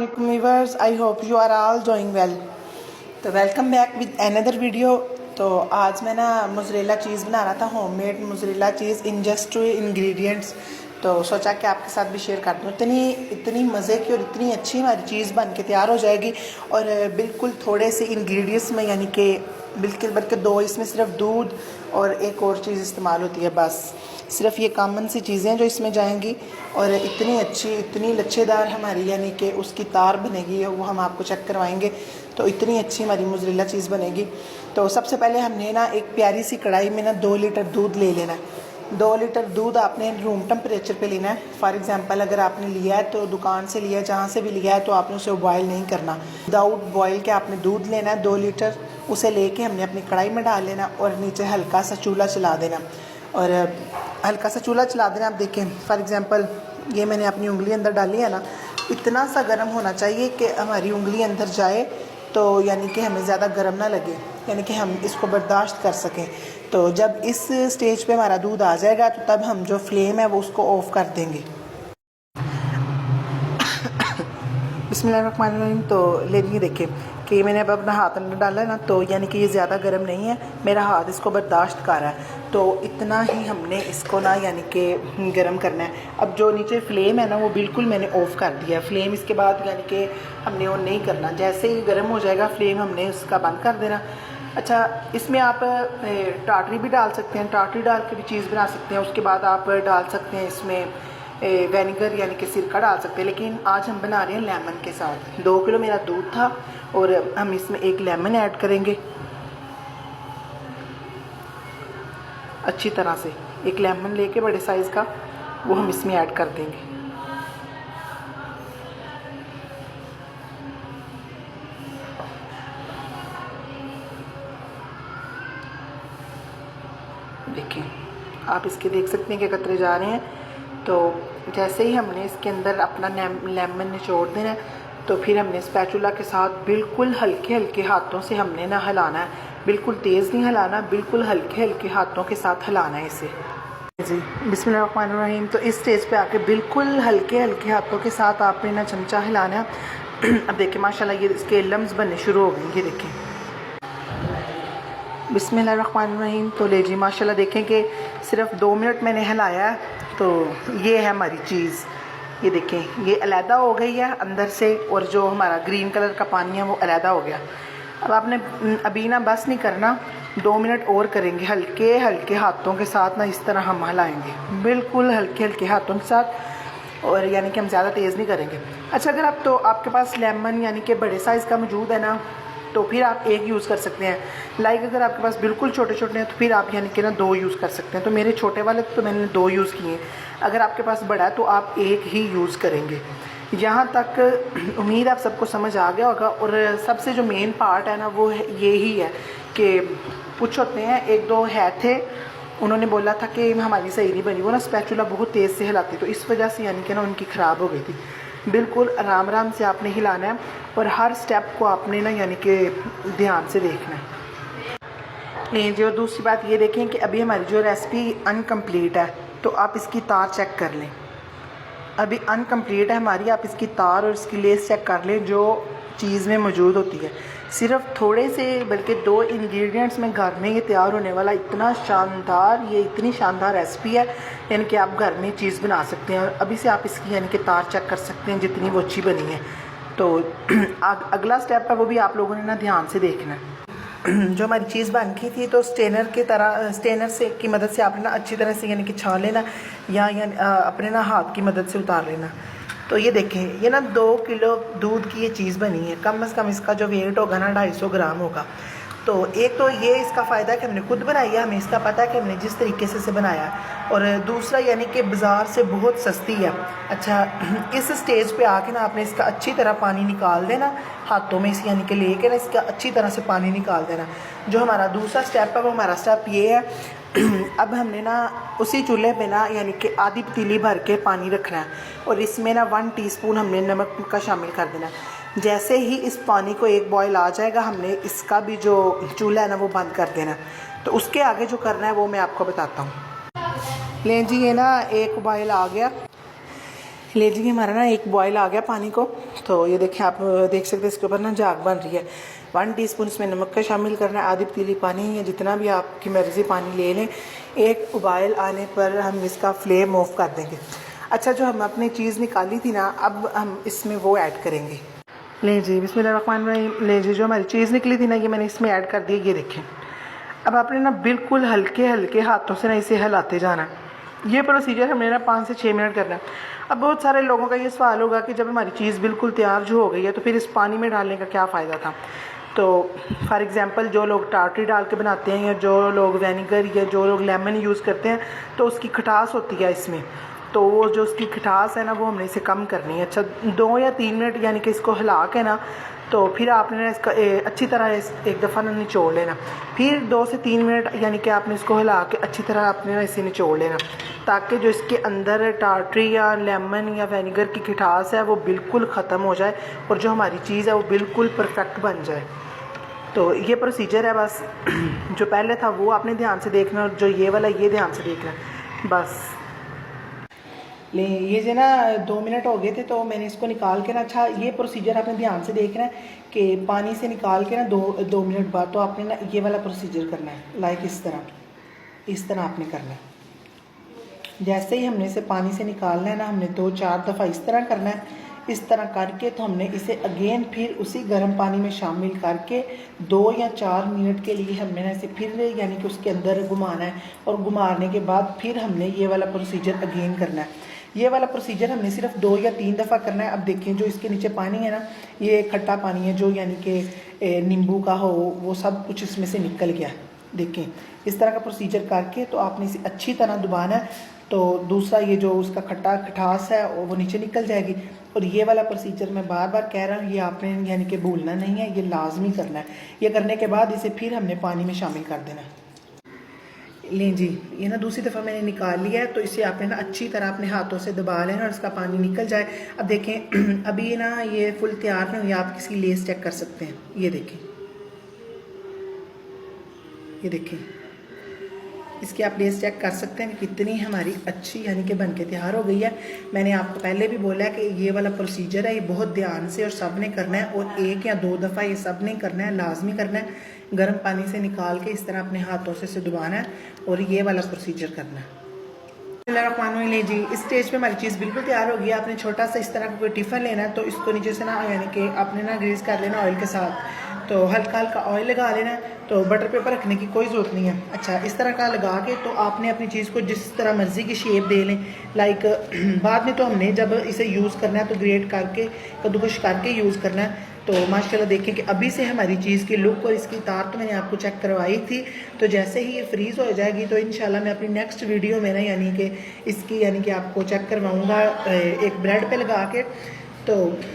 Assalamualaikum viewers, I hope you are all doing well. तो welcome back with another video. तो आज मैं ना मोज़रेला चीज़ बना रहा था, homemade mozzarella cheese in just 2 ingredients. तो सोचा कि आपके साथ भी शेयर कर दूँ। इतनी मज़े की और इतनी अच्छी हमारी चीज़ बन के तैयार हो जाएगी और बिल्कुल थोड़े से इंग्रेडिएंट्स में, यानी कि बिल्कुल बल्कि 2, इसमें सिर्फ दूध और एक और चीज़ इस्तेमाल होती है। बस सिर्फ ये कॉमन सी चीज़ें जो इसमें जाएंगी और इतनी अच्छी, इतनी लच्छेदार हमारी यानी कि उसकी तार बनेगी, वो हम आपको चेक करवाएंगे। तो इतनी अच्छी हमारी मोज़रेला चीज़ बनेगी। तो सबसे पहले हमने ना एक प्यारी सी कढ़ाई में ना 2 लीटर दूध ले लेना है। 2 लीटर दूध आपने रूम टेम्परेचर पे लेना है। फॉर एग्जांपल अगर आपने लिया है तो दुकान से लिया है, जहाँ से भी लिया है, तो आपने उसे बॉयल नहीं करना। विदाउट बॉयल के आपने दूध लेना है 2 लीटर। उसे लेके हमने अपनी कढ़ाई में डाल लेना और नीचे हल्का सा चूल्हा चला देना और हल्का सा चूल्हा चला देना। आप देखें, फॉर एग्जांपल ये मैंने अपनी उंगली अंदर डाली है ना, इतना सा गर्म होना चाहिए कि हमारी उंगली अंदर जाए, तो यानी कि हमें ज़्यादा गर्म ना लगे, यानी कि हम इसको बर्दाश्त कर सकें। तो जब इस स्टेज पे हमारा दूध आ जाएगा तो तब हम जो फ्लेम है वो उसको ऑफ़ कर देंगे। बिस्मिल्लाहिर्रहमानिर्रहीम। तो लेकिन देखें कि मैंने अब अपना हाथ अंदर डाला है ना, तो यानी कि ये ज़्यादा गर्म नहीं है, मेरा हाथ इसको बर्दाश्त कर रहा है। तो इतना ही हमने इसको ना यानी कि गर्म करना है। अब जो नीचे फ्लेम है ना वो बिल्कुल मैंने ऑफ़ कर दिया है फ्लेम। इसके बाद यानी कि हमने ऑन नहीं करना। जैसे ही गर्म हो जाएगा फ्लेम हमने उसका बंद कर देना। अच्छा, इसमें आप टाटरी भी डाल सकते हैं, टाटरी डाल के भी चीज़ बना सकते हैं। उसके बाद आप डाल सकते हैं इसमें विनेगर यानी कि सिरका डाल सकते हैं, लेकिन आज हम बना रहे हैं लेमन के साथ। 2 किलो मेरा दूध था और हम इसमें 1 लेमन ऐड करेंगे अच्छी तरह से। 1 लेमन लेके बड़े साइज़ का वो हम इसमें ऐड कर देंगे। देखिए, आप इसके देख सकते हैं कि कतरे जा रहे हैं। तो जैसे ही हमने इसके अंदर अपना लेमन निचोड़ देना है, तो फिर हमने स्पैचुला के साथ बिल्कुल हल्के हल्के हाथों से हमने ना हिलाना है। बिल्कुल तेज़ नहीं हिलाना, बिल्कुल हल्के हल्के हाथों के साथ हिलाना है इसे जी। बिस्मिल्लाहिर्रहमानिर्रहीम। तो इस स्टेज पे आके बिल्कुल हल्के हल्के हाथों के साथ आपने ना चमचा हिलाना है। अब देखिए माशाल्लाह ये इसके लम्स बनने शुरू हो गए। ये देखें, बिस्मिल्लाहिर्रहमानिर्रहीम। तो ले जी माशाल्लाह देखें कि सिर्फ 2 मिनट मैंने हिलाया है। तो ये है हमारी चीज़। ये देखें, ये अलहदा हो गई है अंदर से और जो हमारा ग्रीन कलर का पानी है वो अलहदा हो गया। अब आपने अभी ना बस नहीं करना, 2 मिनट और करेंगे हल्के हल्के हाथों के साथ ना, इस तरह हम हिलाएंगे बिल्कुल हल्के हल्के हाथों के साथ, और यानी कि हम ज़्यादा तेज़ नहीं करेंगे। अच्छा, अगर आप तो आपके पास लेमन यानी कि बड़े साइज़ का मौजूद है ना, तो फिर आप 1 यूज़ कर सकते हैं। लाइक अगर आपके पास बिल्कुल छोटे छोटे हैं तो फिर आप यानी कि ना 2 यूज़ कर सकते हैं। तो मेरे छोटे वाले तो मैंने 2 यूज़ किए। अगर आपके पास बड़ा है तो आप 1 ही यूज़ करेंगे। यहाँ तक उम्मीद आप सबको समझ आ गया होगा। और सबसे जो मेन पार्ट है ना वो ये ही है कि कुछ होते हैं, 1-2 है थे, उन्होंने बोला था कि हमारी सही नहीं बनी, वो ना स्पैचुला बहुत तेज़ से हिलाती, तो इस वजह से यानी कि ना उनकी ख़राब हो गई थी। बिल्कुल आराम आराम से आपने हिलाना है और हर स्टेप को आपने ना यानी कि ध्यान से देखना है। जी, और दूसरी बात ये देखें कि अभी हमारी जो रेसिपी अनकम्प्लीट है, तो आप इसकी तार चेक कर लें। अभी अनकम्प्लीट है हमारी, आप इसकी तार और इसकी लेस चेक कर लें जो चीज़ में मौजूद होती है। सिर्फ थोड़े से बल्कि 2 इंग्रेडिएंट्स में घर में ये तैयार होने वाला इतना शानदार, ये इतनी शानदार रेसिपी है, यानी कि आप घर में चीज़ बना सकते हैं। और अभी से आप इसकी यानी कि तार चेक कर सकते हैं जितनी वो अच्छी बनी है। तो अगला स्टेप है वो भी आप लोगों ने ना ध्यान से देखना है। जो हमारी चीज़ बन गई थी तो स्टेनर से की मदद से आपने ना अच्छी तरह से यानी कि छान लेना, या अपने ना हाथ की मदद से उतार लेना। तो ये देखें, ये ना 2 किलो दूध की ये चीज़ बनी है। कम से कम इसका जो वेट होगा ना 250 ग्राम होगा। तो एक तो ये इसका फ़ायदा है कि हमने खुद बनाई है, हमें इसका पता है कि हमने जिस तरीके से इसे बनाया है। और दूसरा यानी कि बाज़ार से बहुत सस्ती है। अच्छा, इस स्टेज पे आके ना आपने इसका अच्छी तरह पानी निकाल देना हाथों में, इस यानी कि लेके ना इसका अच्छी तरह से पानी निकाल देना। जो हमारा दूसरा स्टेप है वो हमारा स्टेप ये है, अब हमने ना उसी चूल्हे पे ना यानी कि आधी पतीली भर के पानी रखना है और इसमें ना 1 टीस्पून हमने नमक का शामिल कर देना है। जैसे ही इस पानी को एक बॉयल आ जाएगा, हमने इसका भी जो चूल्हा है ना वो बंद कर देना। तो उसके आगे जो करना है वो मैं आपको बताता हूँ। लें जी, ये ना एक बॉयल आ गया, ले जी हमारा ना एक बॉयल आ गया पानी को। तो ये देखें, आप देख सकते हैं इसके ऊपर ना झाग बन रही है। 1 टीस्पून इसमें नमक का शामिल करना है, आधी पतीली पानी या जितना भी आपकी मर्ज़ी पानी ले लें। एक उबाइल आने पर हम इसका फ्लेम ऑफ कर देंगे। अच्छा, जो हम अपनी चीज़ निकाली थी ना, अब हम इसमें वो ऐड करेंगे। ले जी बिस्मिल्लाहिर्रहमानिर्रहीम। ले जी जो हमारी चीज़ निकली थी ना, ये मैंने इसमें ऐड कर दी। ये देखें, अब आपने ना बिल्कुल हल्के हल्के हाथों से ना इसे हिलाते जाना है। ये प्रोसीजर हमने ना 5 से 6 मिनट करना है। अब बहुत सारे लोगों का ये सवाल होगा कि जब हमारी चीज़ बिल्कुल तैयार जो हो गई है तो फिर इस पानी में डालने का क्या फ़ायदा था। तो फॉर एग्ज़ाम्पल जो लोग टार्टरी डाल के बनाते हैं, या जो लोग विनेगर या जो लोग लेमन यूज़ करते हैं, तो उसकी खटास होती है इसमें। तो वो जो उसकी खटास है ना, वो हमने इसे कम करनी है। अच्छा, 2 या 3 मिनट यानी कि इसको हिला के ना, तो फिर आपने ना इसका अच्छी तरह एक दफ़ा ना निचोड़ लेना। फिर 2 से 3 मिनट यानी कि आपने इसको हिला के अच्छी तरह आपने ना इसे निचोड़ लेना, ताकि जो इसके अंदर टार्टरी या लेमन या विनेगर की खटास है वो बिल्कुल ख़त्म हो जाए और जो हमारी चीज़ है वो बिल्कुल परफेक्ट बन जाए। तो ये प्रोसीजर है बस। जो पहले था वो आपने ध्यान से देखना, और जो ये वाला ये ध्यान से देखना बस। ले ये जो ना 2 मिनट हो गए थे, तो मैंने इसको निकाल के ना, अच्छा ये प्रोसीजर आपने ध्यान से देखना है कि पानी से निकाल के ना 2 मिनट बाद तो आपने ना ये वाला प्रोसीजर करना है। लाइक इस तरह आपने करना है। जैसे ही हमने इसे पानी से निकालना है ना, हमने 2-4 दफ़ा इस तरह करना है। इस तरह करके तो हमने इसे अगेन फिर उसी गर्म पानी में शामिल करके 2 या 4 मिनट के लिए हमने ना इसे फिर यानी कि उसके अंदर घुमाना है, और घुमाने के बाद फिर हमने ये वाला प्रोसीजर अगेन करना है। ये वाला प्रोसीजर हमने सिर्फ 2 या 3 दफ़ा करना है। अब देखें, जो इसके नीचे पानी है ना, ये खट्टा पानी है, जो यानी कि नींबू का हो, वो सब कुछ इसमें से निकल गया। देखें, इस तरह का प्रोसीजर करके तो आपने इसे अच्छी तरह दबाना है, तो दूसरा ये जो उसका खटास है वो नीचे निकल जाएगी। और ये वाला प्रोसीजर मैं बार बार कह रहा हूँ, ये आपने यानी कि भूलना नहीं है, ये लाजमी करना है। ये करने के बाद इसे फिर हमने पानी में शामिल कर देना है। लें जी, ये ना दूसरी दफ़ा मैंने निकाल लिया है, तो इसे आपने ना अच्छी तरह अपने हाथों से दबा लेना और इसका पानी निकल जाए। अब देखें, अभी ना ये फुल तैयार नहीं हुई। आप इसकी लेस चेक कर सकते हैं। ये देखें, ये देखें, इसकी आप लेस चेक कर सकते हैं कि कितनी हमारी अच्छी यानी कि बन के तैयार हो गई है। मैंने आपको पहले भी बोला है कि ये वाला प्रोसीजर है, ये बहुत ध्यान से और सब ने करना है, और 1 या 2 दफ़ा ये सब ने करना है, लाजमी करना है। गर्म पानी से निकाल के इस तरह अपने हाथों से इसे दबाना है और ये वाला प्रोसीजर करना है। ले जी, इस स्टेज पे हमारी चीज़ बिल्कुल तैयार हो गई है। आपने छोटा सा इस तरह का कोई टिफ़न लेना है, तो इसको नीचे से ना यानी कि आपने ना ग्रीस कर लेना ऑयल के साथ। तो हल्का हल्का ऑयल लगा लेना है, तो बटर पेपर रखने की कोई ज़रूरत नहीं है। अच्छा, इस तरह का लगा के तो आपने अपनी चीज़ को जिस तरह मर्ज़ी की शेप दे लें। लाइक बाद में तो हमने जब इसे यूज़ करना है तो ग्रेट करके कद्दूकश करके यूज़ करना है। तो माशाल्लाह देखें कि अभी से हमारी चीज़ की लुक और इसकी तार तो मैंने आपको चेक करवाई थी। तो जैसे ही ये फ्रीज़ हो जाएगी तो इंशाल्लाह मैं अपनी नेक्स्ट वीडियो में ना यानी कि इसकी यानी कि आपको चेक करवाऊँगा एक ब्रेड पे लगा के। तो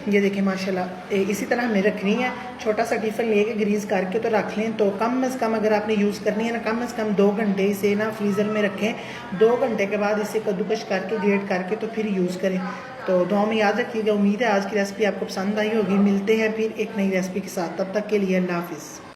ये देखें माशाल्लाह इसी तरह हमें रखनी है। छोटा सा टिफ़िन लेके ग्रीस करके तो रख लें। तो कम से कम अगर आपने यूज़ करनी है ना, कम से कम 2 घंटे इसे ना फ्रीज़र में रखें। 2 घंटे के बाद इसे कद्दूकश करके ग्रेट करके तो फिर यूज़ करें। तो दुआ में याद रखिएगा। उम्मीद है आज की रेसिपी आपको पसंद आई होगी। मिलते हैं फिर एक नई रेसिपी के साथ, तब तक के लिए अल्लाह हाफिज़।